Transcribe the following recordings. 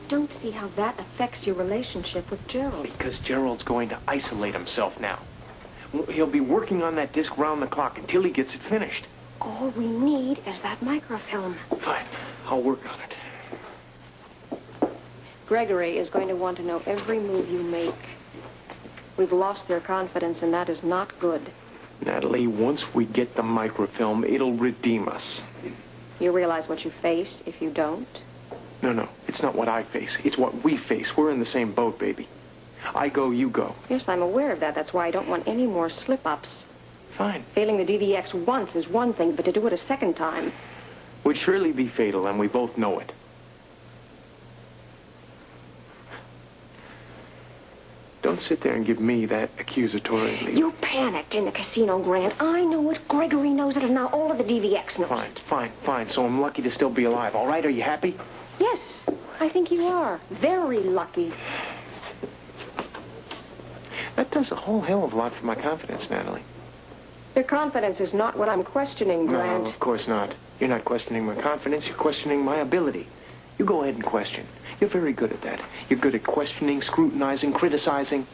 don't see how that affects your relationship with Jerrold. Because Jerrold's going to isolate himself now. He'll be working on that disc round the clock until he gets it finished. All we need is that microfilm. Fine. I'll work on it. Gregory is going to want to know every move you make. We've lost their confidence, and that is not good. Natalie, once we get the microfilm, it'll redeem us. You realize what you face if you don't? No. It's not what I face. It's what we face. We're in the same boat, baby. I go, you go. Yes, I'm aware of that. That's why I don't want any more slip-ups. Fine. Failing the DVX once is one thing, but to do it a second time... would surely be fatal, and we both know it. Don't sit there and give me that accusatory... You panicked in the casino, Grant. I know it. Gregory knows it, and now all of the DVX knows it. Fine. So I'm lucky to still be alive. All right, are you happy? Yes, I think you are. Very lucky. That does a whole hell of a lot for my confidence, Natalie. Your confidence is not what I'm questioning, Grant. No, of course not. You're not questioning my confidence. You're questioning my ability. You go ahead and question. You're very good at that. You're good at questioning, scrutinizing, criticizing.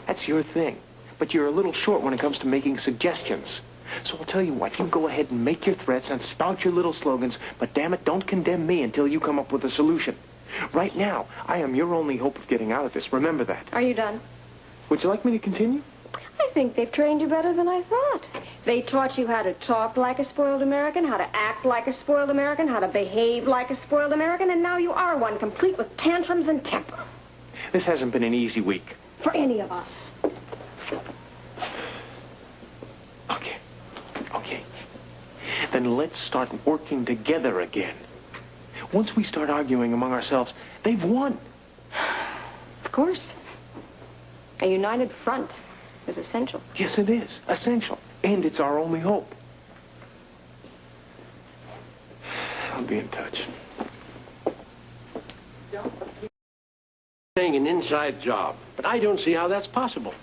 That's your thing. But you're a little short when it comes to making suggestions. So I'll tell you what. You go ahead and make your threats and spout your little slogans, but damn it, don't condemn me until you come up with a solution. Right now, I am your only hope of getting out of this. Remember that. Are you done? Would you like me to continue? I think they've trained you better than I thought. They taught you how to talk like a spoiled American, how to act like a spoiled American, how to behave like a spoiled American, and now you are one, complete with tantrums and temper. This hasn't been an easy week. For any of us. Okay. Then let's start working together again. Once we start arguing among ourselves, they've won. Of course. A united front is essential. Yes, it is. Essential. And it's our only hope. I'll be in touch. Saying an inside job, but I don't see how that's possible.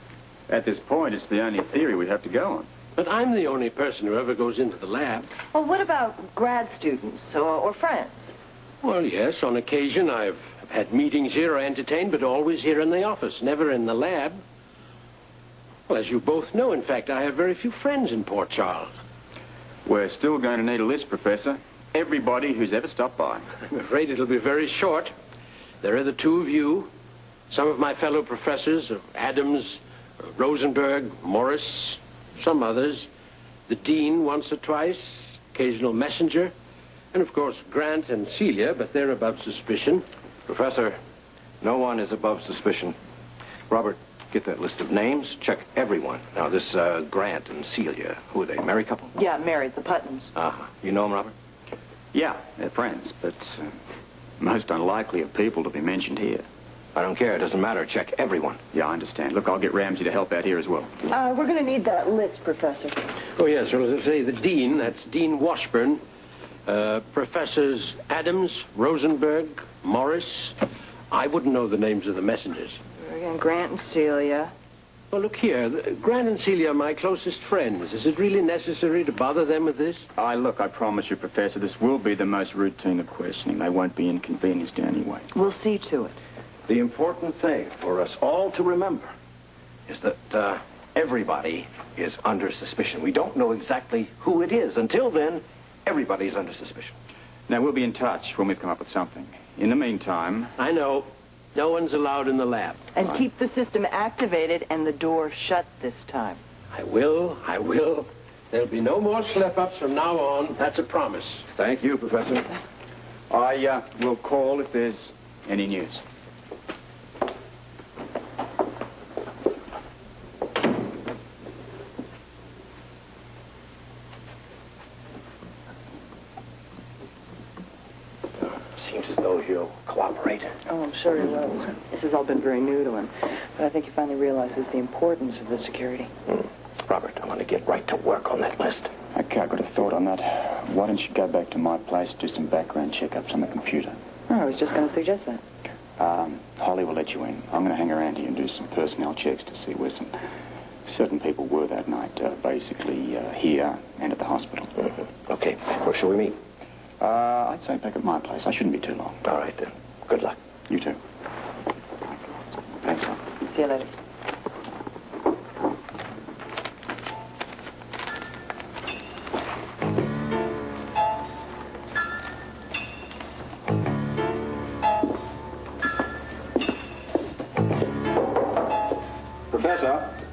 At this point, it's the only theory we have to go on. But I'm the only person who ever goes into the lab. Well, what about grad students or friends? Well, yes, on occasion I've had meetings here or entertained, but always here in the office, never in the lab. Well, as you both know, in fact, I have very few friends in Port Charles. We're still going to need a list, Professor. Everybody who's ever stopped by. I'm afraid it'll be very short. There are the two of you, some of my fellow professors, Adams, Rosenberg, Morris, some others, the dean once or twice, occasional messenger, and of course Grant and Celia, but they're above suspicion. Professor, no one is above suspicion. Robert, get that list of names. Check everyone. Now, this Grant and Celia, who are they, married couple? Yeah, married, the Puttons. Uh-huh. You know them, Robert? Yeah, they're friends, but most unlikely of people to be mentioned here. I don't care. It doesn't matter. Check everyone. Yeah, I understand. Look, I'll get Ramsey to help out here as well. We're going to need that list, Professor. Oh, yes, well, as I say, the dean, that's Dean Washburn, Professors Adams, Rosenberg, Morris. I wouldn't know the names of the messengers. Again, Grant and Celia. Well, look here. Grant and Celia are my closest friends. Is it really necessary to bother them with this? Look, I promise you, Professor, this will be the most routine of questioning. They won't be inconvenienced in any way. We'll see to it. The important thing for us all to remember is that everybody is under suspicion. We don't know exactly who it is. Until then, everybody is under suspicion. Now, we'll be in touch when we've come up with something. In the meantime... I know. No one's allowed in the lab. And keep the system activated and the door shut this time. I will. There'll be no more slip-ups from now on. That's a promise. Thank you, Professor. I will call if there's any news. Seems as though he'll cooperate. Oh, I'm sure he will. This has all been very new to him. But I think he finally realizes the importance of the security. Robert, I'm going to get right to work on that list. Okay, I've got a thought on that. Why don't you go back to my place, do some background checkups on the computer? Oh, I was just going to suggest that. Holly will let you in. I'm going to hang around here and do some personnel checks to see where some certain people were that night, basically here and at the hospital. Okay, where shall we meet? I'd say back at my place. I shouldn't be too long. All right, then. Good luck. You too. Thanks, Lon. See you later. Professor?